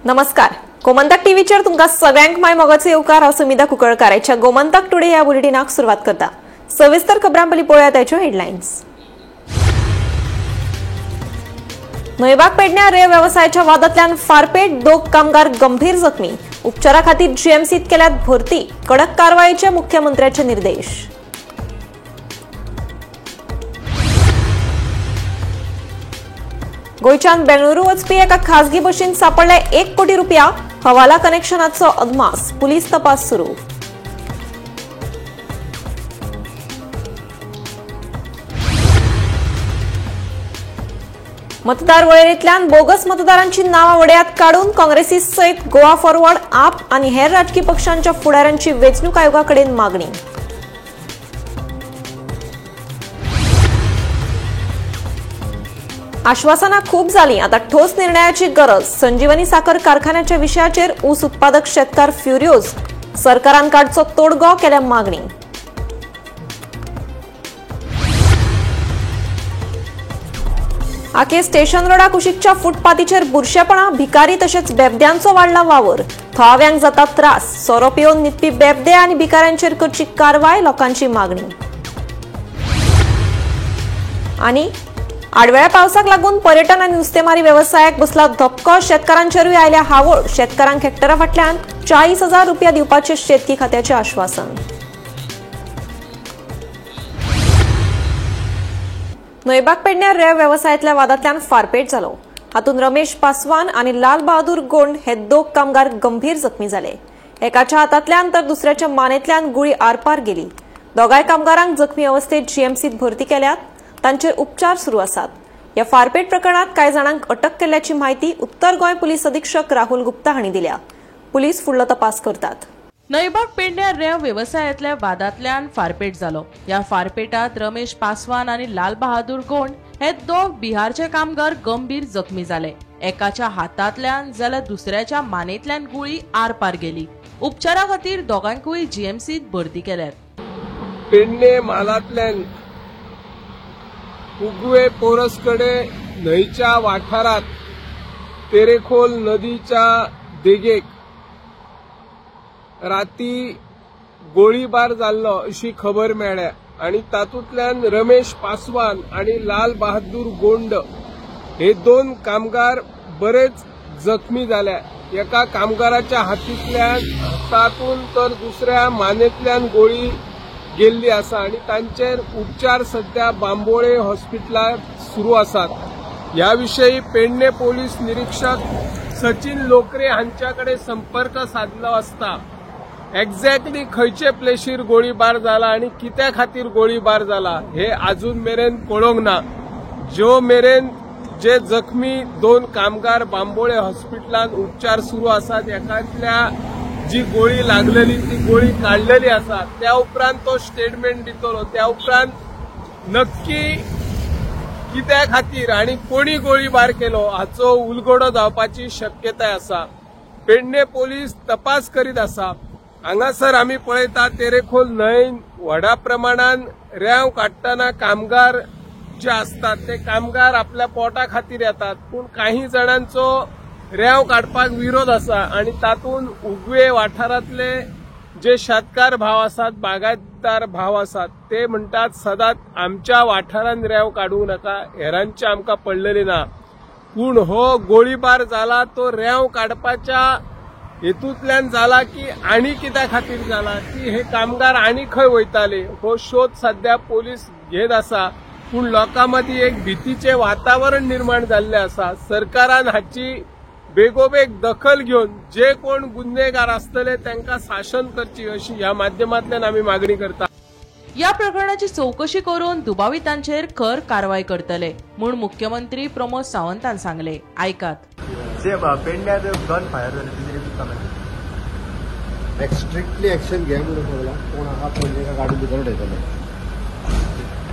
नमस्कार. गोमंतक टीव्हीचेर तुमकां सगळ्यांक माय मोगाचो येवकार. हांव सुमिता कुंकळकाराच्या गोमंतक टुडे ह्या बुलेटिनाक सुरवात करता. सविस्तर खबरां पयलीं पळोवया ताच्यो हेडलायन्स. नोयबाग पेडण्यां रेंव वेवसायाच्या वादांतल्यान फारपेट 2 कामगार गंभीर जखमी. उपचारा खातीर जीएमसीत केल्यात भरती. कडक कारवायेचे मुख्यमंत्र्याचे निर्देश. गोयच्यान बेंगळुरू वचपी एका खासगी बशीन सापडले 1 कोटी रुपया. हवाला कनेक्शनाचो अदमास. पुलीस तपास सुरू. मतदार वळेरेंतल्यान बोगस मतदारांची नावां वड्यात काडून काँग्रेसी सयत गोवा फॉरवर्ड, आप आनी हेर राजकीय पक्षांच्या फुडाऱ्यांची वेंचणूक आयोगाकडेन मागणी. आश्वासनां खूब जालीं, आतां ठोस निर्णयाची गरज. संजीवनी साखर कारखान्याच्या विशयाचेर ऊस उत्पादक शेतकार फ्युरियोज. सरकारान काडचो तोडगो, केल्या मागणी. आके स्टेशन रोडा कुशीकच्या फुटपाथीचेर बुरशेपणां, भिकारी तशेंच बेबद्यांचो वाडला वावर. थळाव्यांक जाता त्रास. सोरो पिवन न्हिदपी बेबदे आनी भिकाऱ्यांचेर करची कारवाय, लोकांची मागणी. आनी आडवेळ्या पावसाक लागून पर्यटन आनी नुस्तेमारी वेवसायाक बसला धपको. शेतकारांचेरूय आयल्या हावळ. शेतकारांक हेक्टरा फाटल्यान 40,000 रुपया दिवपाचे शेतकी खात्याचे आश्वासन. नोयबाग पेडण्यां रेंव वेवसायांतल्या वादांतल्यान फारपेट जालो. हातूंत रमेश पासवान आनी लाल बहादूर गोंड हे 2 कामगार गंभीर जखमी जाले. एकाच्या हातांतल्यान तर दुसऱ्याच्या मानेंतल्यान गुळी आरपार गेली. दोगांय कामगारांक जखमी अवस्थेत जीएमसीत भरती केल्यात. तांचेर उपचार सुरू आसात. या फारपेट प्रकरणात कांय जाणांक अटक केल्ल्याची माहिती उत्तर गोंय पुलीस अधीक्षक राहुल गुप्ता हांणी दिल्या. पुलीस फुडलो तपास करतात. नोयबाग पेडण्यां रेंव वेवसायांतल्या वादांतल्यान फारपेट जालो. या फारपेटात रमेश पासवान आनी लाल बहादूर गोंड हे 2 बिहारचे कामगार गंभीर जखमी जाले. एकाच्या हातांतल्यान जाल्यार दुसऱ्याच्या मानेंतल्यान गुळी आरपार गेली. उपचारा खातीर दोगांकूय जीएमसीत भरती केल्यात. पेडणे म्हालांतल्यान उगवे पोरसकडे न्हंयच्या वाठारात तेरेखोल नदीच्या देगेक राती गोळीबार जाल्लो अशी खबर मेळ्ळ्या आणि तातूंतल्यान रमेश पासवान आणि लाल बहादूर गोंड हे 2 कामगार बरेच जखमी जाल्या. एका कामगाराच्या हातातून तर दुसऱ्या मानेंतल्यान गोळी गेल्ली आसा आणि तांचेर उपचार सध्या बांबोळे हॉस्पिटलात सुरू आसात. ह्या विशयी पेडणे पोलीस निरीक्षक सचिन लोकरे हांच्याकडे संपर्क साधलो असता एक्झॅक्टली खंयचे प्लेसीर गोळीबार जाला आणि कित्या खातीर गोळीबार जाला हे अजून मेरेन कळोंक ना. जो मेरेन जे जखमी 2 कामगार बांबोळे हॉस्पिटलात उपचार सुरू आसात एकातल्या जी गोळी लागलेली ती गोळी काढलेली आसा त्या उपरांत तो स्टेटमेंट दितलो. त्या उपरांत नक्की कित्या खातीर आणि कोणी गोळीबार केलो हाचो उलगडो जावपाची शक्यताय आसा. पेडणे पोलीस तपास करीत आसा. हांगासर आमी पळयता तेरेखोल न्हंय व्हडा प्रमाणान रेंव काडटना कामगार जे असतात ते कामगार आपल्या पोटा खातीर येतात. पूण काही जाणांचो रेंव काडपाक विरोध आसा आणि तातूंत उगवे वाठारांतले जे शेतकार भाव आसात, बागायतदार भाव आसात ते म्हणटात सदांच आमच्या वाठारांत रेंव काडूंक नाका, हेरांची आमकां पडलेली ना. पूण हो गोळीबार जाला तो रेंव काडपाच्या हेतूंतल्यान जाला की आनी कित्या खातीर जाला की हे कामगार आनी खंय वयताले हो शोध सध्या पोलीस घेत आसा. पूण लोकां मदीं एक भीतीचे वातावरण निर्माण जाल्ले आसा. सरकारान हाची बेगोबेग दखल घेवन जे कोण गुन्हेगार असतले त्यांना शासन करची अशी ह्या माध्यमांतल्यान आमी मागणी करता. या प्रकरणाची चौकशी करून दुबावितांचेर खर कारवाई करतले म्हूण मुख्यमंत्री प्रमोद सावंतान सांगले. ऐकात. पेडण्यात गन फायर स्ट्रिक्टली एक्शन घ्या म्हणून सांगला. कोण आहात म्हणजे गाडी भितर उडयतले.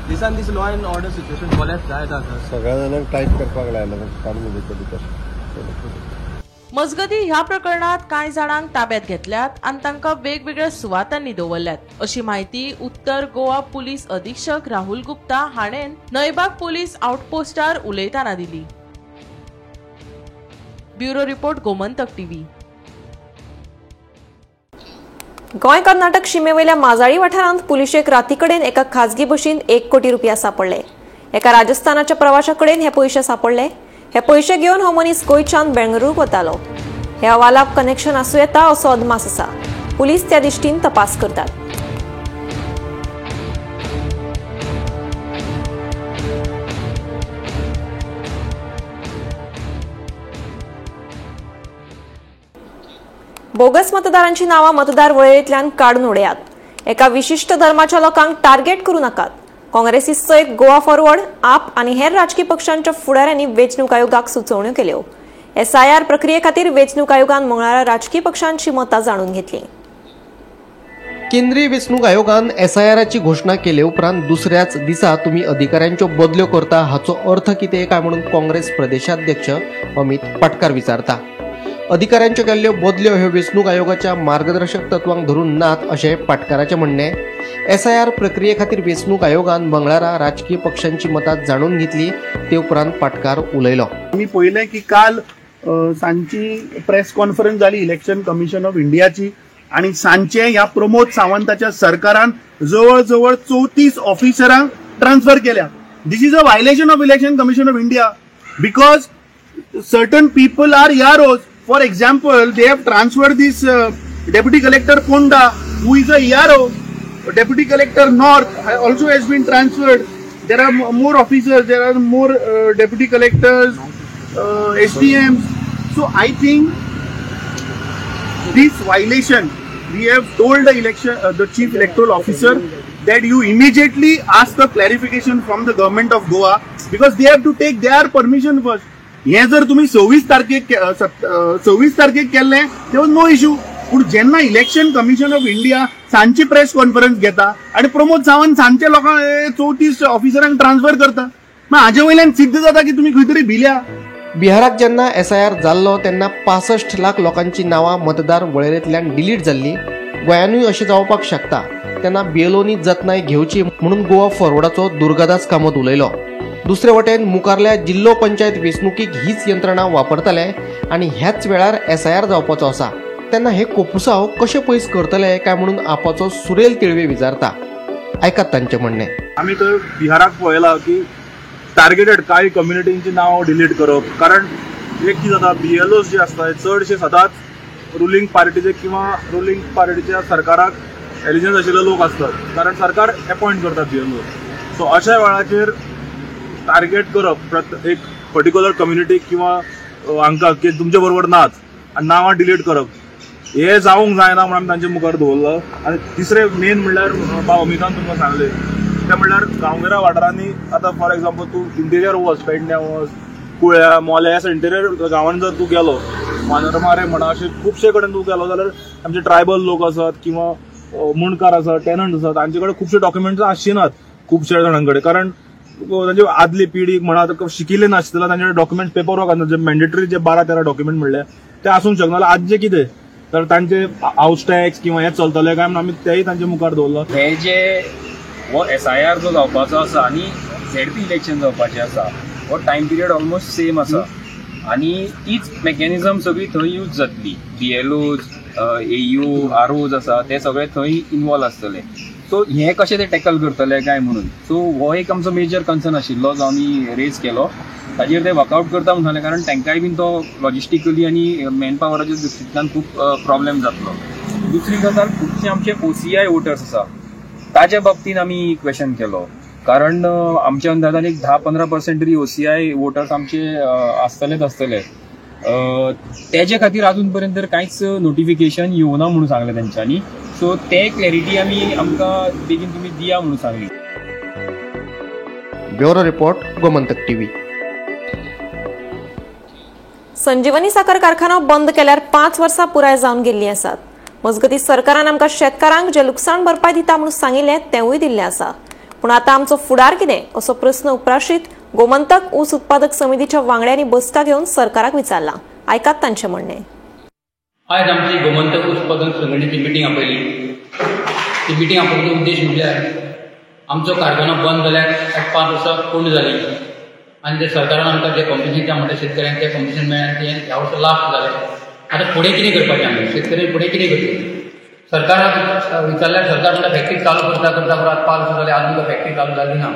दिसान दीस law and order situation collapse जायत आसा. सगळ्या जाणांक टायट करपाक लायला काडून भितर. मजगती ह्या प्रकरणात कांय जाणांक ताब्यात घेतल्यात आणि तांकां वेगवेगळ्या सुवातांनी दवरल्यात अशी माहिती उत्तर गोवा पुलीस अधीक्षक राहुल गुप्ता हाणें नयबाग पुलीस आउटपोस्टार उलयतना दिली. Bureau report Gomantak TV. Goa Karnataka शिमेवयल्या Majali वाठारांत पुलिशेक रातीकडेन एका खाजगी बशीन 1 कोटी रुपया सापडले. एका राजस्थानाच्या प्रवाशाकडेन हे पैसे सापडले. हे पैसे घेवन हो मनीस गोंयच्यान बेंगळुरूक वतालो. हे अहवालाक कनेक्शन आसूं येता असो अदमास आसा. पुलीस त्या दिश्टीन तपास करतात. बोगस मतदारांची नावां मतदार वळेरेंतल्यान काडून उडयात. एका विशिष्ट धर्माच्या लोकांक टार्गेट करू नाकात. काँग्रेसीसचो एक गोवा फॉरवर्ड, आप आनी हेर राजकीय पक्षांच्या फुडाऱ्यांनी वेंचणूक आयोगाक सुचोवण्यो केल्यो. SIR प्रक्रिये खातीर वेंचणूक आयोगान मंगळारा राजकीय पक्षांची मतां जाणून घेतली. केंद्रीय वेंचणूक आयोगान SIRची घोषणा केले उपरांत दुसऱ्याच दिसा तुम्ही अधिकाऱ्यांच्यो बदल्यो करता हाचो अर्थ कितें काय म्हणून काँग्रेस प्रदेशाध्यक्ष अमित पाटकार विचारता. अधिकाऱ्यांच्यो केल्ल्यो बदल्यो ह्यो वेंचणूक आयोगाच्या मार्गदर्शक तत्वांक धरून नात अशें पाटकाराचें म्हणणें. SIR प्रक्रिये खातीर वेंचणूक आयोगान मंगळारा राजकीय पक्षांची मतां जाणून घेतली ते उपरांत पाटकार उलयलो. आम्ही पळयलें की काल सांजची प्रेस कॉन्फरन्स जाली इलेक्शन कमिशन ऑफ इंडियाची आणि सांजचे ह्या प्रमोद सावंताच्या सरकारान जवळ जवळ 34 ऑफिसरांक ट्रान्सफर केल्या. This is a violation of election commission of India because certain people are EROs. For example, they have transferred this Deputy Collector Ponda, who is a ERO. Deputy Collector North also has been transferred. There are more officers, there are more Deputy Collectors, SDMs. So I think this violation, we have told the Chief Electoral Officer that you immediately ask the clarification from the government of Goa because they have to take their permission first. हे जर तुम्ही 26 तारखेक केल्लें तेव्हा no issue. पूण जेन्ना election commission of India सांजची press conference घेता आणि प्रमोद सावंत सांजच्या लोकांक 34 ऑफिसरांक ट्रान्सफर करता, मग हाजे वयल्यान सिद्ध जाता की तुम्ही खंय तरी भिल्या. बिहाराक जेन्ना SIR जाल्लो तेन्ना 65 लाख लोकांची नावां मतदार वळेरेंतल्यान डिलीट जाल्ली. गोंयानूय अशें जावपाक शकता तेन्ना BLOनी जतनाय घेवची म्हणून गोवा फॉरवर्डाचो दुर्गादास कामत उलयलो. दुसरे वटेन मुखारल्या जिल्लो पंचायत वेंचणुकीक हीच यंत्रणा वापरतले आणि ह्याच वेळार SIR जावपाचो आसा तेन्ना हे कोपुसांव कशे पयस करतले काय म्हणून आपाचो सुरेल तिळवे विचारता. आयकात तांचें म्हणणें. आमी तर बिहाराक पळयलां की टार्गेटेड कांय कम्युनिटींची नांव डिलीट करप. कारण एक कितें जाता, BLOs जे आसता चडशे सदांच रुलींग पार्टीचे किंवा रुलींग पार्टीच्या सरकाराक एलिजन्स आशिल्ले लोक आसतात, कारण सरकार अपॉयंट करता BLOs. सो अशा वेळाचेर टार्गेट करप एक पर्टिक्युलर कम्युनिटीक किंवा हांकां की तुमचे बरोबर नात आनी नांवां डिलीट करप हे जावंक जायना म्हणून आमी तांचे मुखार दवरलो. आनी तिसरे मेन म्हणल्यार भाव अमितान तुमकां सांगलें ते म्हणल्यार गांवगिऱ्या वाठारांनी आतां फॉर एग्जाम्पल तूं इंटेरियर वच, पेडण्या वच, कुळ्या, मोल्या ह्या इंटेरियर गांवांनी जर तूं गेलो, मांद्रमारे म्हणा अशे खुबशे कडेन तूं गेलो जाल्यार आमचे ट्रायबल लोक आसात किंवा मुणकार आसात, टेनंट आसात, तांचे कडेन खुबशे डॉक्युमेंट्स आसचिनात खुबशे जाणां कडेन. कारण तांचे आदली पिढी म्हणा शिकिल्ले नासतना तांचे डॉक्युमेंट पेपर वर्क जे मॅन्डेटरी जे 12-13 डॉक्युमेंट म्हणले ते आसूंक शकना. जाल्यार आज जे कितें तर तांचे हाऊस टॅक्स किंवा हे चलतले काय म्हणून आमी तेय तांचे मुखार दवरलो. हे जे हो SIR जो जावपाचो आसा आनी ZP इलेक्शन जावपाचें आसा हो टायम पिरियड ऑलमोस्ट सेम आसा आनी तीच मेकॅनिझम सगळी थंय यूज जातली. BLOs, AU, ROs आसा ते सगळे थंय इन्वॉल्व आसतले. सो हे कशें ते टॅकल करतले काय म्हणून. सो हो एक आमचो मेजर कन्सर्न आशिल्लो जो आमी रेज केलो. ताजेर ते वर्कआउट करता म्हणून सांगलें, कारण तांकांय बीन तो लॉजिस्टिकली आनी मॅन पावराच्या दृश्टींतल्यान खूब प्रॉब्लेम जातलो. दुसरी गजाल, खुबशे आमचे OCI वोटर्स आसा ताच्या बाबतींत आमी क्वेश्चन केलो. कारण आमच्या अंदाजान एक 10-15% तरी OCI वोटर्स आमचे आसतले. तेजे खातीर अजून पर्यंत कांयच नोटिफिकेशन येवना म्हणून सांगलें तेंच्यांनी. सो ते क्लॅरिटी आमकां बेगीन तुमी दिया म्हणून सांगली. Bureau report Gomantak TV. Sanjivani साखर कारखानो बंद केल्यार 5 वर्सां पुराय जावन गेल्लीं आसात. मजगती सरकारान आमकां शेतकारांक जे लुकसाण भरपाय दिता म्हणून सांगिल्लें तेवूय दिल्लें आसा. पूण आतां आमचो फुडार कितें असो प्रस्न उपराशीत गोमंतक ऊस उत्पादक समितीच्या वांगड्यांनी बसका घेवन सरकाराक विचारला. ऐकात तांचे म्हणणे. आज आमची गोमंतक उत्पादन संघटनेची मिटींग आपयली. ती मिटींग आपयलो उद्देश म्हटल्यार आमचो कारखानो बंद जाल्यार 5 वर्सां पूर्ण जाली आनी ते सरकारान आमकां जे कॉम्पिटिशन म्हणटा शेतकऱ्यांक तें कॉम्पिटिशन मेळ्ळें तें ह्या वर्सा लास्ट जालें. आतां फुडें कितें करपाचें आमी शेतकरी फुडें कितें करचें? सरकाराक विचारल्यार सरकार म्हणटा फॅक्टरी चालू करता करता परत 5 वर्सां जाली आजून फॅक्टरी चालू जाली ना.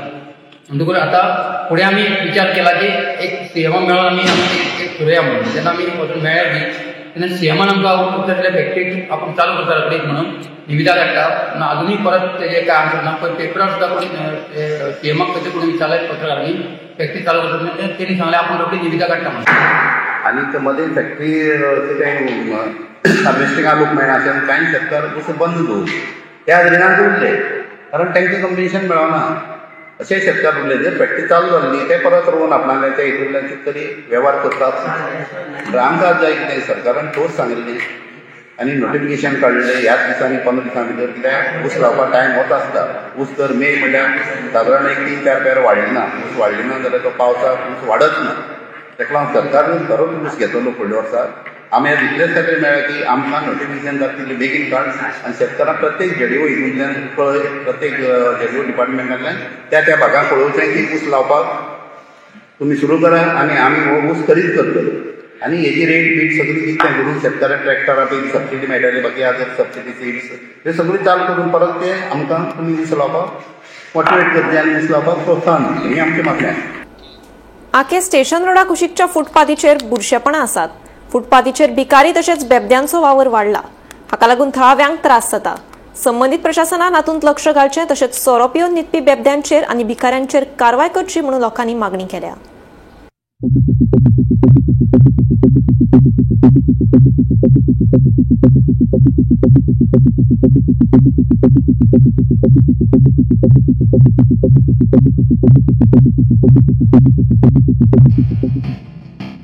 म्हणटकूच आतां फुडें आमी विचार केला की एक सीएमा मेळोन आमी एक करुया म्हणून. जेन्ना आमी वचून मेळ्ळे बी तेन्ना सीएमान आमकां उत्तरले फॅक्टरी आपण चालू करता रोखडीच म्हणून निविदा धाडटा. पूण अजूनय परत तेजें काय आमचें ना. पण पेपरार सुद्दां कोणी सीएमाक खंयचे कोणी विचारलें पत्रकारांनी फॅक्टरी चालू करता तेणी सांगलें आपण रोखडी निविदा काडटा म्हणून. आनी ते मदें फॅक्टरी कितें हार्वेस्टिंगाक लोक मेळना अशें कांय शेतकार दुसरे बंद दवरले. त्या रिणांत उरले कारण तांकां कम्पिटिशन मेळना अशें शेतकार उरले. जर फॅक्टरी चालू जाल्ली ते परत रोवन आपणाले ते हितूंतल्यान कितें तरी वेव्हार करतात. आमकां जाय कितें सरकारान ठोस सांगिल्लें आनी नोटिफिकेशन काडलें ह्याच दिसांनी 15 दिसां भितर कित्याक ऊस लावपाक टायम वता आसता. ऊस तर मे म्हणल्यार सादारण 1-3-4 पेर वाडना. ऊस वाडली ना जाल्यार तो पावसाक ऊस वाडच ना. ताका लागून सरकारान खरोच ऊस घेतलो फुडल्या वर्साक. आमी रिप्लेस खातीर मेळ्ळें की आमकां नोटिफिकेशन जाता तितलें बेगीन काड आनी शेतकारांक प्रत्येक जेडीओ हितूंतल्यान कळय प्रत्येक जेडीओ डिपार्टमेंटांतल्यान त्या भागांक कळोवचें की ऊस लावपाक तुमी सुरू करा आनी आमी हो ऊस खरीद करतलो. आनी हेजी रेट बीट सगळी कितें करून शेतकारांक ट्रॅक्टरां बी सबसिडी मेळटली बाकी आदर सबसिडी सीड्स हे सगळी चालू करून परत ते आमकां तुमी ऊस लावपाक मोटिवेट करचें आनी ऊस लावपाक प्रोत्साहन दितलें ही आमचें मागणें. आखे स्टेशन रोडा कुशीकच्या फुटपाथीचेर बुरशेपणां आसात. फुटपाथीचेर भिकारी तशेंच बेबद्यांचो वावर वाडला. हाका लागून थळाव्यांक त्रास जाता. संबंधीत प्रशासनान हातूंत लक्ष घालचें तशेंच सोरो पिवन न्हिदपी बेबद्यांचेर आनी भिकाऱ्यांचेर कारवाय करची म्हणून लोकांनी मागणी केल्या.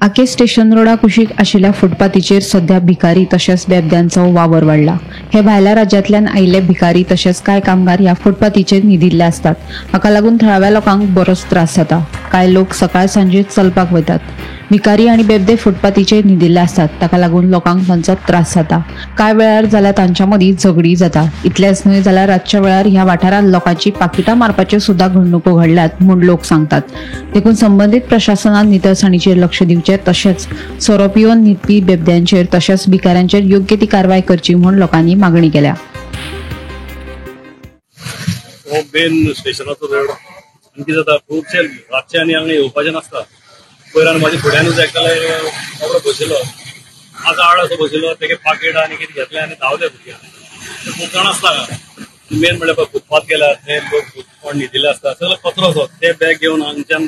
आखे स्टेशन रोडा कुशीक आशिल्ल्या फुटपाथीचेर सध्या भिकारी तशेंच बेबद्यांचो वावर वाडला. हे भायल्या राज्यांतल्यान आयिल्ले भिकारी तशेंच कांय कामगार ह्या फुटपाथीचेर न्हिदिल्ले असतात. हाका लागून थळाव्या लोकांक बरोच त्रास जाता. कांय लोक सकाळ सांजे चलपाक वतात. भिकारी आनी बेबदे फुटपाथीचेर न्हिदिल्ले असतात. ताका लागून लोकांक तांचो त्रास जाता. कांय वेळार जाल्यार तांच्या मदीं झगडी जाता. इतलेंच न्हय जाल्यार रातच्या वेळार ह्या वाठारांत लोकांची पाकिटां मारपाच्यो सुद्दां घडणुको घडल्यात म्हूण लोक सांगतात. देखून संबंधीत प्रशासनान नितळसाणीचेर लक्ष दिवचें तशेंच सोरो पिवन न्हिदपी बेबद्यांचेर तशेंच भिकाऱ्यांचेर योग्य ती कारवाय करची म्हूण लोकांनी मागणी केल्या. मेन स्टेशनाचो रोड कितें जाता खुबशे रातचे आनी हांगा येवपाचें नासता. पयरान म्हाज्या फुड्यानूच एकल्यार बाबडो बशिल्लो आतां आड असो बशिल्लो तेगे पाकीट आनी कितें घेतलें आनी धांवले भुरग्यां. खूब जाण आसता मेन म्हणल्यार फुटपाथ केल्यार ते लोक कोण न्हिदिल्ले आसता सगळे कचरो असो ते बॅग घेवन हांगच्यान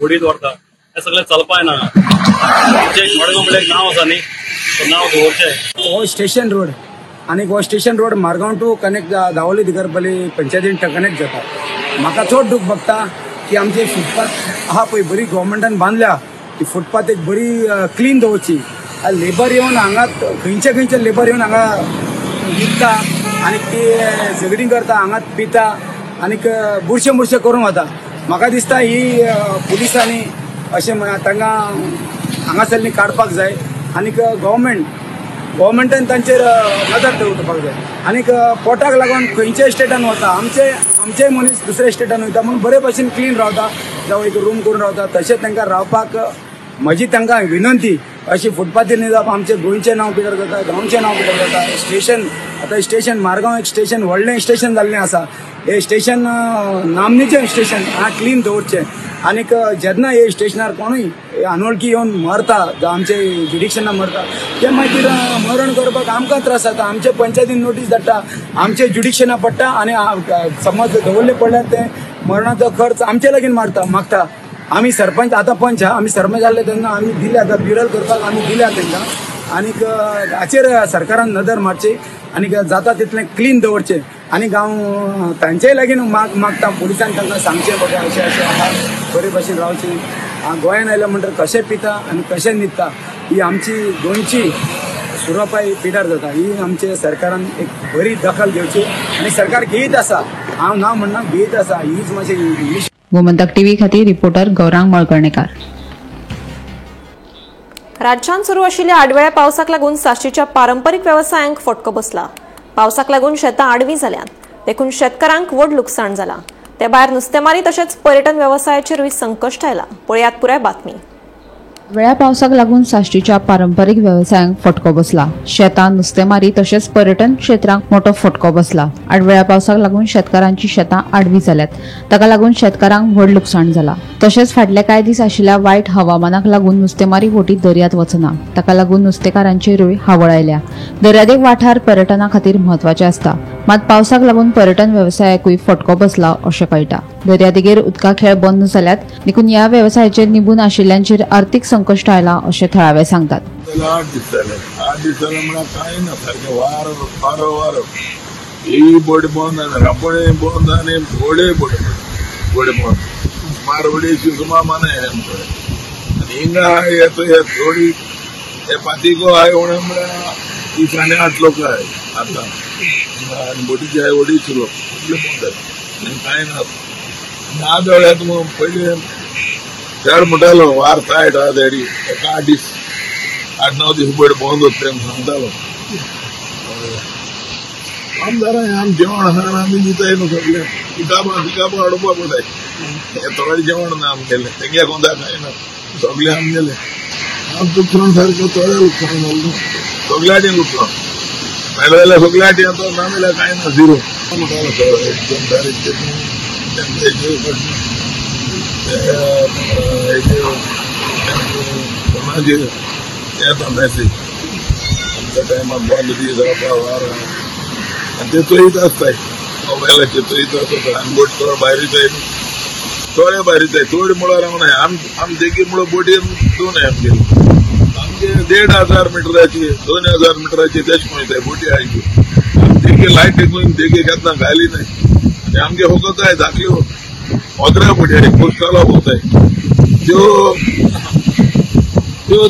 गुडीत व्हरता. हे सगळें चलपाक येना. आमचें मडगांव म्हणल्यार एक नांव आसा न्ही तो नांव दवरचें. हो स्टेशन रोड आनी हो station road Margao to connect Davoli Digarpalli पंचायतीन कनेक्ट जाता. म्हाका चड दूख भोगता की आमचे फुटपाथ आहा पळय बरी गव्हर्मेंटान बांदल्या ती फुटपाथ एक बरी क्लीन दवरची. लेबर येवन हांगा खंयचे लेबर येवन हांगा विकता आनी ते झगडीं करता हांगा पिता आनीक बुरशे करून वता. म्हाका दिसता ही पुलिसांनी अशें तांकां हांगासरलीं काडपाक जाय आनीक गव्हर्मेंटान तांचेर नदर दवरपाक जाय. आनीक पोटाक लागून खंयच्याय स्टेटान वता आमचे मनीस दुसऱ्या स्टेटान वयता म्हणून बरे भशेन क्लीन रावता जावं एक रूम करून रावता तशें तांकां रावपाक म्हजी तांकां विनंती. अशी फुटपाथीर न्ही जावप आमचे गोंयचें नांव पिड्यार जाता गांवचें नांव पिड्यार जाता. स्टेशन आतां स्टेशन मारगांव एक स्टेशन व्हडलें स्टेशन जाल्लें आसा. हे स्टेशन नामनेचें स्टेशन हांगा क्लीन दवरचें. आनीक जेन्ना हे स्टेशनार कोणूय अनवळखी येवन मरता जावं आमचे ज्युडिक्शनां मरता ते मागीर मरण करपाक आमकां त्रास जाता. आमचे पंचायतीन नोटीस धाडटा आमचे ज्युडिक्शनां पडटा आनी समज दवरले पडल्यार ते मरणाचो खर्च आमचे लागीं मागता. आमी सरपंच आतां पंच आमी सरपंच जाल्ले तेन्ना आमी दिले आतां ब्युरल करपाक आमी दिल्या तांकां. आनीक हाचेर सरकारान नदर मारची आनीक जाता तितलें क्लीन दवरचें. आनीक हांव तांचेय लागीं मागता पुलिसान तांकां सांगचें बाबा अशें आहा बरे भशेन रावचें. गोंयान आयल्या म्हणटर कशें पिता आनी कशें न्हिदता ही आमची गोंयची सुरपाय पिड्यार जाता. ही आमचे सरकारान एक बरी दखल घेवची आनी सरकार घेयत आसा. हांव ना म्हणना घेयत आसा. हीच मातशी इंग्लीश. गोमंतक टीव्ही खातीर रिपोर्टर गौरांग मळकर्णेकार. राज्यात सुरू आशिल्ल्या आडवेळ्या पावसाक लागून साश्टीच्या पारंपरीक व्यवसायांक फटको बसला. पावसाक लागून शेतां आडवी जाल्यात, देखून शेतकारांक व्हड लुकसाण जाला. ते भायर नुस्तेमारी तशेंच पर्यटन व्यवसायाचेरूय संकश्ट आयला. पळयात पुराय बातमी. वेळ्या पावसाक लागून साश्टीच्या पारंपरीक व्यवसायांक फटको बसला. शेतां, नुस्तेमारी तशेंच पर्यटन क्षेत्रांक मोठो फटको बसला. आडवेळ्या पावसाक लागून शेतकारांची शेतां आडवी जाल्यात. ताका लागून शेतकारांक व्हड लुकसाण जाला. तशेंच फाटले कांय दीस आशिल्ल्या वायट हवामानाक लागून नुस्तेमारी बोटी दर्यांत वचना. ताका लागून नुस्तेकारांचेरूय हावळ आयल्या. दर्यादेग वाठार पर्यटना खातीर म्हत्वाचे आसता, मात पावसाक लागून पर्यटन व्यवसायाकूय फटको बसला अशें कळटा. दर्यादेगेर उदका खेळ बंद जाल्यात, देखून ह्या व्यवसायाचेर निबून आशिल्ल्यांचेर आर्थीक संकश्ट आयला अशें थळावे सांगतात. 8 दीस जाले म्हळ्यार कांय ना, सारकें वारो ही बोट बंद आनी रापणे बंद आनी व्हडे बोट बंद. मारवडीची सुमा माने आनी हिंगा येता थोडी हे पातीको आय उणे म्हळ्यार दिसांनी 8 लोक आय आतां आनी बोटीचे आय अडीच लोक बंद आनी कांय ना. आज वेळात मग पयलीं खेळ म्हणटालो वार टायट आहा तेडी 8-9 दीस बोट बंद होता सांगतालो. आमदारां आमी जेवण खाण आमी दिताय न्हू सगळे किताबां हाडोवपा पडटाय. हे थोडे जेवण ना आमगेलें तेंगे कोंता खायना सगळे आमगेले. आम लुकसाण सारकें थोडे लुकसाण जालें, सगळ्याचें लुकसाण मेळ्ळें सगळ्याचें आतां ना मेळ्ळें कांय ना, झिरो म्हणटालो कोणाचे येता मॅसेज आमच्या टायमार बंद बी जावपा वार आनी ते चोयत आसताय मोबायलाचेर चोयत आसता आनी बोट थोडे भायर येताय थोडे भायर येताय थोडे मुळो रावनाय. आम देगी मुळो बोटीर 2 आमगेले आमगे 1,500 मिटराची 2,000 मिटराची तेश पळयताय बोटी आयच्यो. देगी लायट घेवन देगी केन्ना घाली नाय आनी आमगे होकोताय धाकल्यो ओद्रा बोटी पोस्टाला होताय त्यो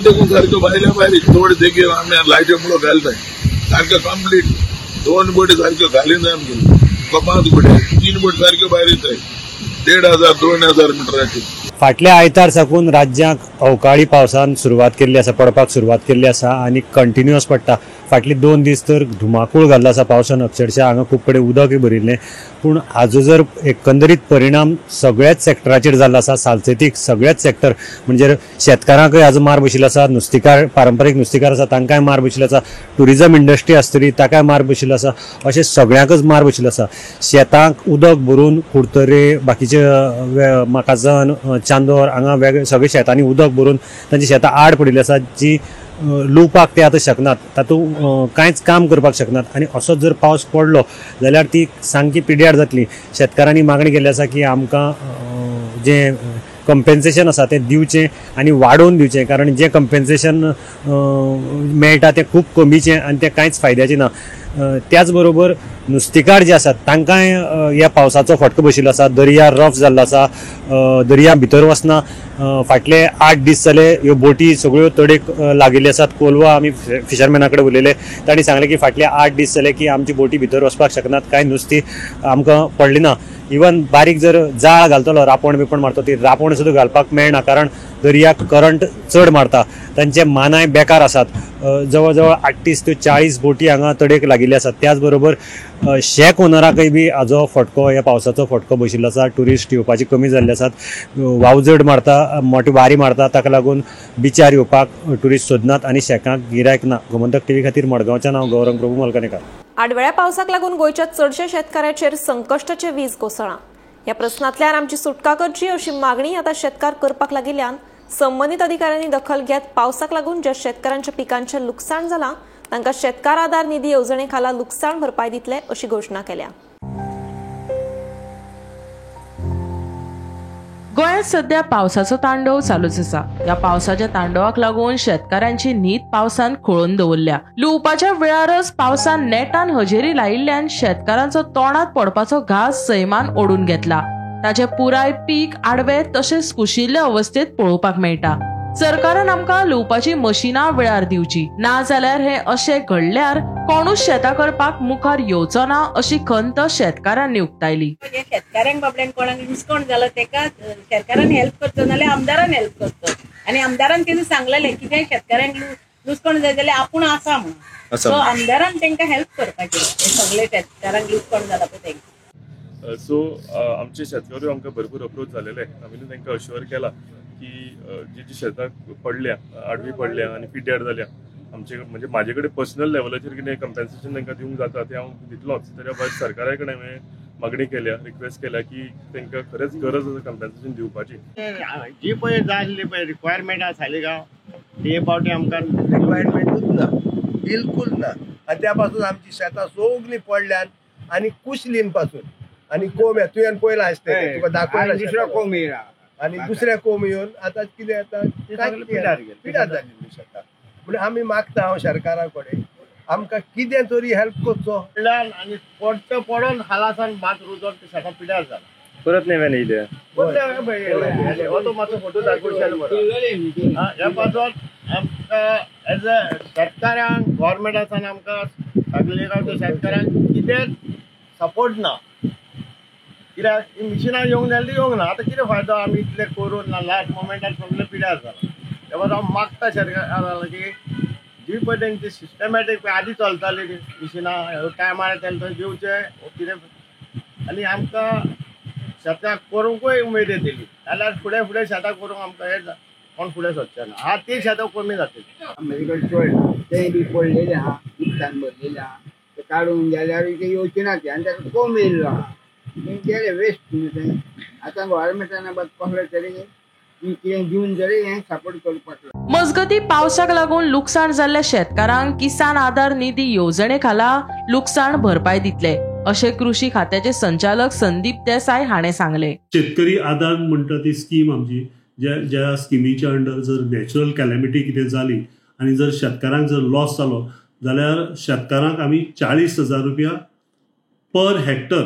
देखून सारक्यो भायल्या थोडे देगेर आमी लायटी मुळो घालताय सारक्यो कंप्लीट 2 बोटी सारक्यो घालिनाय आमगे. 5 बोटी 3 बोटी सारक्यो भायर येताय 1,500-2,000 मिटराची. फाटल्या आयतार साकून राज्यांक अवकाळी पावसान सुरवात केल्ली आसा, पडपाक सुरवात केल्ली आसा आनी कंटिन्युअस पडटा. फाटली 2 दीस तर धुमाकूळ घाल्लो आसा पावसान. अक्षरशः हांगा खूब कडेन उदकय भरिल्लें. पूण हाजो जर एकंदरीत परिणाम सगळ्याच सेक्टराचेर जाल्लो आसा, सालसेतीक सगळ्याच सेक्टर म्हणजे शेतकारांकय हाजो मार बशिल्लो आसा, नुस्तेकार पारंपारीक नुस्तेकार आसा तांकांय मार बशिल्लो आसा, टुरिजम इंडस्ट्री आसतली ताकाय मार बशिल्लो आसा, अशें सगळ्यांकच मार बशिल्लो आसा. शेतांक उदक भरून कुडतरे बाकीचे माकाजान चांदोर हांगा वेगळे सगळे शेतांनी उदक भरून तांची शेतां आड पडिल्ली आसा जी लुवपाक ते आतां शकनात, तातूंत कांयच काम करपाक शकनात. आनी असो जर पावस पडलो जाल्यार ती सामकी पिड्यार जातली. शेतकारांनी मागणी केल्ली आसा की आमकां जें कंपेन्सेशन आसा तें दिवचें आनी वाडोवन दिवचें, कारण जें कंपेन्सेशन मेळटा तें खूब कमीचें आनी तें कांयच फायद्याचें ना. त्याच बरोबर नुस्तेकार जे आसात तांकांय ह्या पावसाचो फटको बशिल्लो आसा. दर्या रफ जाल्लो आसा, दर्या भितर वचना. फाटले 8 दीस जाले ह्यो बोटी सगळ्यो तडेक लागिल्ल्यो आसात. कोलवा आमी फिशरमॅना कडेन उलयले, तांणी सांगलें की फाटले 8 दीस जाले की आमची बोटी भितर वचपाक शकनात, कांय नुस्तीं आमकां पडली ना. इवन बारीक जर जाळ घालतलो, रापण बिपण मारता ती रापण सुद्दां घालपाक मेळना, कारण दर्याक करंट चड मारता. तांचे मानाय बेकार आसात. जवळ जवळ 38 ते 40 बोटी हांगा तडेक लागिल्ले आसात. त्याच बरोबर शेक ओनराकय बी हाजो फटको, ह्या पावसाचो फटको बशिल्लो आसा. ट्युरिस्ट येवपाची कमी जाल्ले आसात, वावजड मारता, मोठी वारी मारता, ताका लागून बिचार येवपाक ट्युरिस्ट सोदनात आनी शेकांक गिरायक ना. गोमंतक टीव्ही खातीर मडगांवच्यान नांव गौरंग प्रभू मलकानेकार. आडवेळ्या पावसाक लागून गोंयच्या चडशा शेतकारांचेर संकश्टाचे वीज कोसळ्ळां. ह्या प्रस्नांतल्यान आमची सुटका करची अशी मागणी आतां शेतकार करपाक लागिल्ल्यान संबंदीत अधिकाऱ्यांनी दखल घेत पावसाक लागून ज्या शेतकारांच्या पिकांचें लुकसाण जालां तांकां शेतकार आदार निधी येवजणे खाला लुकसाण भरपाय दितले अशी घोशणा केल्या. गोंयांत सध्या पावसाचो तांडव चालूच आसा. ह्या पावसाच्या तांडवाक लागून शेतकारांची न्हीद पावसान खोळून दवरल्या. लुवपाच्या वेळारच पावसान नेटान हजेरी लायिल्ल्यान शेतकारांचो तोंडात पडपाचो घास सैमान ओडून घेतला. ताचे पुराय पीक आडवे तशेंच कुशिल्ले अवस्थेत पळोवपाक मेळटा. सरकारान आमकां लुवपाची मशिनां वेळार दिवची, ना जाल्यार हे अशें घडल्यार कोणूच शेतां करपाक मुखार येवचो ना अशी खंत शेतकारांनी उक्तायली. शेतकारांक बाबड्यान कोणाक डिस्काउंट जालो तेका सरकारान हेल्प करचो नाल्यार आमदारान हेल्प करचो. आणि आमदारान तेन्ना सांगलेले कितें शेतकऱ्यांक लुकसाण जाय जाल्यार आपूण आसा म्हणून सो आमदारान तांकां हेल्प करपाचें हे सगळे शेतकऱ्यांक लुकसाण जाला पळय तांकां सो आमचे शेतकरी आमकां भरपूर अप्रोच झालेले आमी तांकां अश्युअर केला की जी शेतां पडल्या आडवी पडल्या आनी पिड्ड्यार जाल्या आमचे म्हणजे म्हाजे कडेन पर्सनल लेवलाचेर कितें कंपेन्सेशन तांकां दिवंक जाता तें हांव दितलोच तरी भायर सरकारा कडेन हांवें मागणी केल्या रिक्वेस्ट केल्या की तांकां खरेंच गरज आसा कंपेन्सेशन दिवपाची जी पळय जाय आसली पळय रिक्वायरमेंट आसा सालिगांव ते फावटी आमकां रिक्वायरमेंटूच ना बिलकुल ना आनी त्या पासून आमची शेतां सगळीं पडल्यात आनी कुशलीन पासून आनी कोंब तुवें पयलां आसलें तुका दाखयलां दुसऱ्या कोंब येयला आनी दुसऱ्या कोंब येवन आतां कितें जाता पिड्यार जाल्ली शेतां म्हणजे आमी मागता हांव सरकारा कडेन आमकां कितें तरी हेल्प करचो आनी पडटा पडोन हालासान भात रुजोन शेतां पिड्यार जाला परत नेव्यान येयले हो तो मातसो फोटो दाखयशाल बरो ह्या पासून आमकां एज अ शेतकाऱ्यांक गव्हर्मेंटासान आमकां सागलेगांवच्या शेतकाऱ्यांक कितें सपोर्ट ना कित्याक मिशिनां येवंक जाय ती येवंक ना आतां कितें फायदो आमी इतलें करून लास्ट मोमेंटार सगळें पिड्यार जाला त्या पासून हांव मागता सरकाराक की जी पळय तेंची सिस्टमॅटीक आदी चलताली मिशिनां टायमार येताले थंय दिवचे कितें आनी आमकां शेतां करूंकूय उमेद येतली जाल्यार फुडें फुडें शेतां करूंक आमकां हे कोण फुडें सोदचें ना हा ती शेतां कमी जातली म्हजे कडेन चड तेंय बी पडलेले आहा उदकान भरलेले आहा ते काडून जाल्यार ते येवचे ना ते आनी ताका कोंब येयल्लो आहा केले वेस्ट तें आतां गव्हर्मेंटान कसले तरी कितें दिवन जरी हें सपोर्ट करपाक मजगती पावसाक लागून लुकसाण जाल्ल्या शेतकारांक किसान आधार निधी येवजणे खाला लुकसाण भरपाय दितले अशें कृषी खात्याचे संचालक संदीप देसाय हाणें सांगले. शेतकरी आधार म्हणटा ती स्कीम आमची ज्या स्किमीच्या अंडर जर नॅचरल कॅलेमिटी कितें जाली आनी जर शेतकारांक जर लॉस जालो जाल्यार शेतकारांक आमी 40,000 रुपया पर हेक्टर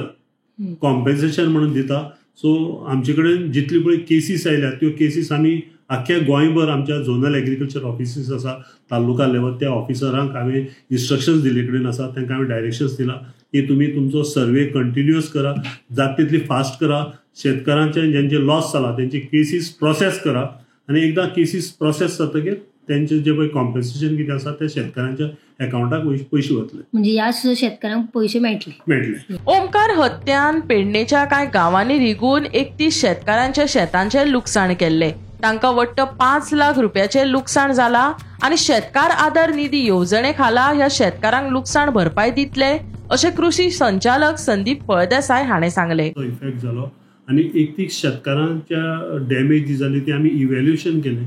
कॉम्पेन्सेशन म्हणून दिता. सो आमचे कडेन जितली पळय केसीस आयल्या त्यो केसीस आमी आख्ख्या गोंयभर आमच्या झोनल एग्रीकल्चर ऑफिसीस आसा तालुका लेवल त्या ऑफिसरांक हांवें इन्स्ट्रक्शन्स दिले कडेन आसा तांकां हांवें डायरेक्शन्स दिला की तुमी तुमचो सर्वे कंटिन्युअस करा जाता तितली फास्ट करा शेतकारांचे ज्यांचे लॉस जाला त्यांची केसीस प्रोसेस करा आनी एकदां केसीस प्रोसेस जातकीर त्यांचे जे पळय कॉम्पेन्सेशन कितें आसा ते शेतकारांच्या अकाउंटाक पयशे वतले म्हणजे ह्या शेतकारांक पयशे मेळटले. ओमकार हत्यान पेडणेच्या कांय गांवांनी रिगून 31 शेतकारांच्या शेतांचे लुकसाण केल्ले. तांकां वट्ट 5 लाख रुपयाचे लुकसाण जाला आनी शेतकार आधार निधी येवजणे खाला ह्या शेतकारांक लुकसाण भरपाय दितले अशें कृषी संचालक संदीप फळदेसाय हाणें सांगले. इफेक्ट जालो आनी 31 शेतकारांच्या डॅमेज जी जाली ती आमी इव्हॅल्युएशन केलें.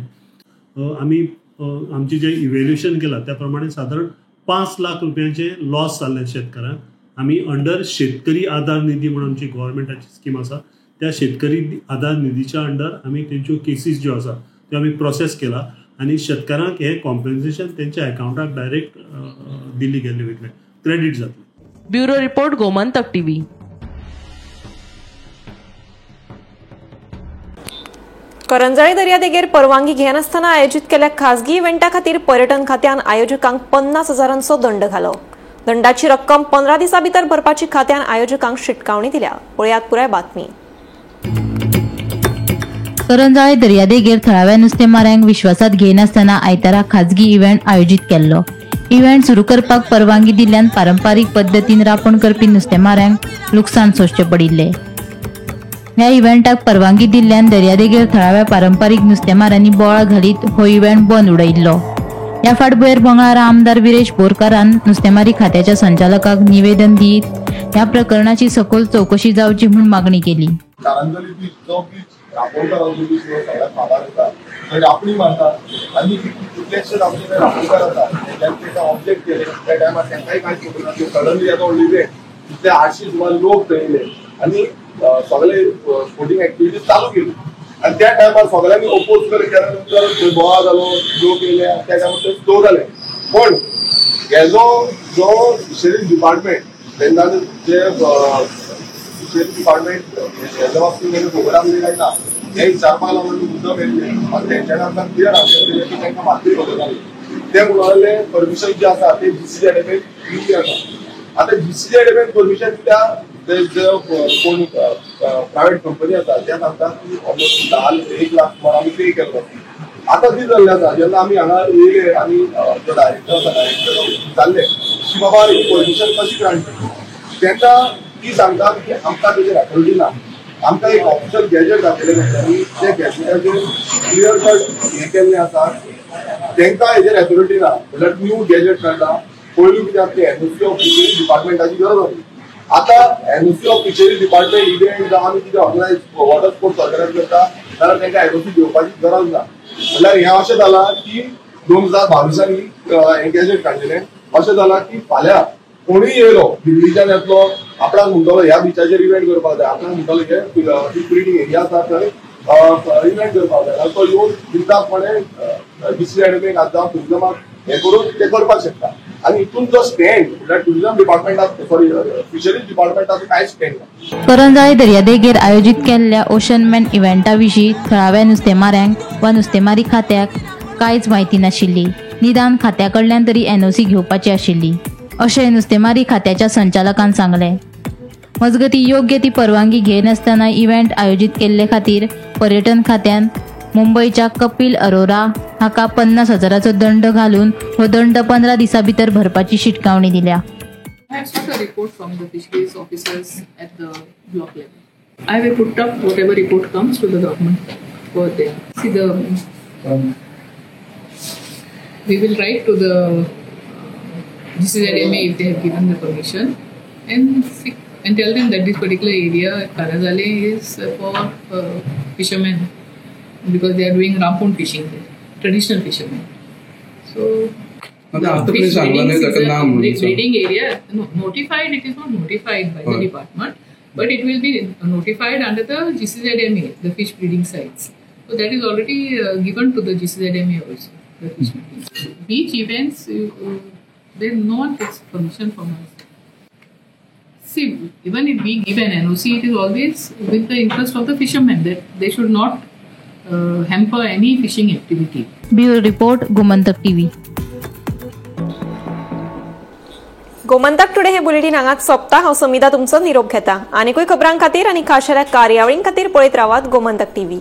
आमी आमचे जे इव्हॅल्युएशन केला त्या प्रमाणे साधारण 5 लाख रुपयांचे लॉस जाल्ले शेतकारांक आमी अंडर शेतकरी आधार निधी म्हणून आमची गव्हर्मेंटाची स्कीम आसा त्या शेतकरी आधार निधीच्या अंडर आमी तेंच्यो केसीस ज्यो आसा त्यो आमी प्रोसेस केला आनी शेतकारांक हे कॉम्पेन्सेशन तेंच्या अकाउंटाक डायरेक्ट दिल्ली गेल्ले वयतले क्रेडीट जातले. Bureau report Gomantak TV. करंजळी दर्यादेगेर परवानगी घेनासतना आयोजित केल्ल्या खासगी इव्हेंटा खातीर पर्यटन खात्यान आयोजकांक 50,000चो दंड घालो. दंडाची रक्कम 15 दिसां भितर भरपाची खात्यान आयोजकांक शिटकावणी दिल्या. पळयात पुराय बातमी. करंजळी दर्यादेगेर थळाव्या नुस्तेमाऱ्यांक विश्वासात घेनासतना आयतारा खाजगी इव्हेंट आयोजीत केल्लो. इव्हेंट सुरू करपाक परवानगी दिल्ल्यान पारंपारीक पद्दतीन रापण करपी नुस्तेमाऱ्यांक लुकसाण सोंसचें पडिल्लें. ह्या इव्हेंटाक परवानगी दिल्ल्यान दर्यादेगेर थळाव्या पारंपारीक नुस्तेमारांनी बोवाळ घालीत हो इव्हेंट बंद उडयल्लो. ह्या फाटभुंयेर मंगळारा आमदार विरेश बोरकारान नुस्तेमारी खात्याच्या संचालकाक निवेदन दीत ह्या प्रकरणाची सखोल चौकशी जावची म्हूण मागणी केली. रापणी मारतात आणि कितलेशेच आमचे रापणकार आसा त्यांचे ऑब्जेक्ट केले त्या टायमार तांकांय कांय खबर ना. सडनली आतां व्हडली इव्हेंट तितले 800 सुमार लोक थंय आनी सगळे स्पोर्टिंग एक्टिविटीज चालू केली आणि त्या टायमार सगळ्यांनी ओपोज केल्या नंतर थंय बोवाळ जालो लोक येयले त्या टायमार थंय स्लो जाले. पण हेजो जो फिशरीज डिपार्टमेंट तेन्ना जे फिशरीज डिपार्टमेंट हेज्या बाबतींत प्रोग्राम दिले ना हे विचारपाक लागून मुद्दम येयले आनी तेंच्यानी आमकां क्लियर आन्सर दिलें की तांकां मातूय खबर नासली. ते म्हणाले परमिशन जे आसा ते जीसीसी एडेमेंट दिवची आसा. आतां जीसीसी एडेमेंट परमिशन कित्याक कोण प्रायवेट कंपनी आसा त्या सांगतात की ऑलमोस्ट 1 लाख सुमार आमी पे केल्लो आता ती जाल्ले आसा जेन्ना आमी हांगा येयले आनी जो डायरेक्टर जाल्ले की बाबा ही परमिशन कशी ग्रांट तेन्ना ती सांगता की आमकां तेजेर अथॉरिटी ना आमकां एक ऑफिशियल गॅजेट घातलेले कंपनी ते गॅजेटाचेर क्लियर कट हे केल्ले आसा तांकां हेजेर अथॉरिटी ना म्हणल्यार न्यू गॅजेट काडला पयलीं कित्याक ते एनओसी ऑफ फिशरी डिपार्टमेंटाची गरज आसली आता NOC of fishery department event जावं आमी कितें ऑर्गनायज वॉटर स्पोर्ट्स ऑर्गनायज करता जाल्यार तांकां एनओसी घेवपाची गरज ना म्हणल्यार हें अशें जालां की 2022 हे गॅजेट काडलेलें अशें जालां की फाल्यां कोणूय येयलो दिल्लीच्यान येतलो आपणाक म्हणटलो ह्या बिचाचेर इव्हेंट करपाक जाय आपणाक म्हणटलो हे फिश ब्रिडींग एरिया आसा थंय इव्हेंट करपाक जाय तो येवन दिवपाकपणे डिस्ट्रिक्ट एडमिक जावं टुरिजमाक हे करून ते करपाक शकता आणि हितून जो स्टँड म्हणल्यार टुरिजम डिपार्टमेंटाक सॉरी फिशरीज डिपार्टमेंटाचो कांय स्टँड ना करंजाळे दर्यादेगेर आयोजित केल्ल्या ओशनमॅन इव्हेंटा विशीं थळाव्या नुस्तेमाऱ्यांक वा नुस्तेमारी खात्याक कांयच म्हायती नाशिल्ली निदान खात्या कडल्यान तरी एनओसी घेवपाची आशिल्ली अशें नुस्तेमारी खात्याच्या संचालकान सांगलें मजगती योग्य ती परवानगी घेनासतना इव्हेंट आयोजित केल्ले खातीर पर्यटन खात्यान मुंबईच्या कपिल अरोरा हाका 50,000 दंड घालून हो दंड 15 दिसां भितर भरपाची शिटकावणी दिल्या. I have sought a report from the fisheries officers at the block level. I will put up whatever report comes to the government for there. See we will write to the GCZMA if they have given the permission and tell them that this particular area Karazale is for fishermen because they are doing rampon fishing there, traditional fishermen. So the breeding area notified, it is not notified by the department, but it will be notified under the GCZMA, the fish breeding sites. So that is already given to the GCZMA also, the fish breeding. Beach events, no one takes permission from us. See, even if we give an NOC, it is always with the interest of the fishermen that they should not hamper any fishing activity. Bureau report Gomantak TV. Gomantak today हे bulletin हांगाच सोंपता. हांव समिता तुमचो निरोप घेता. आनीकूय खबरां खातीर आनी खाशेल्या कार्यावळीं खातीर पळयत रावात गोमंतक टीव्ही.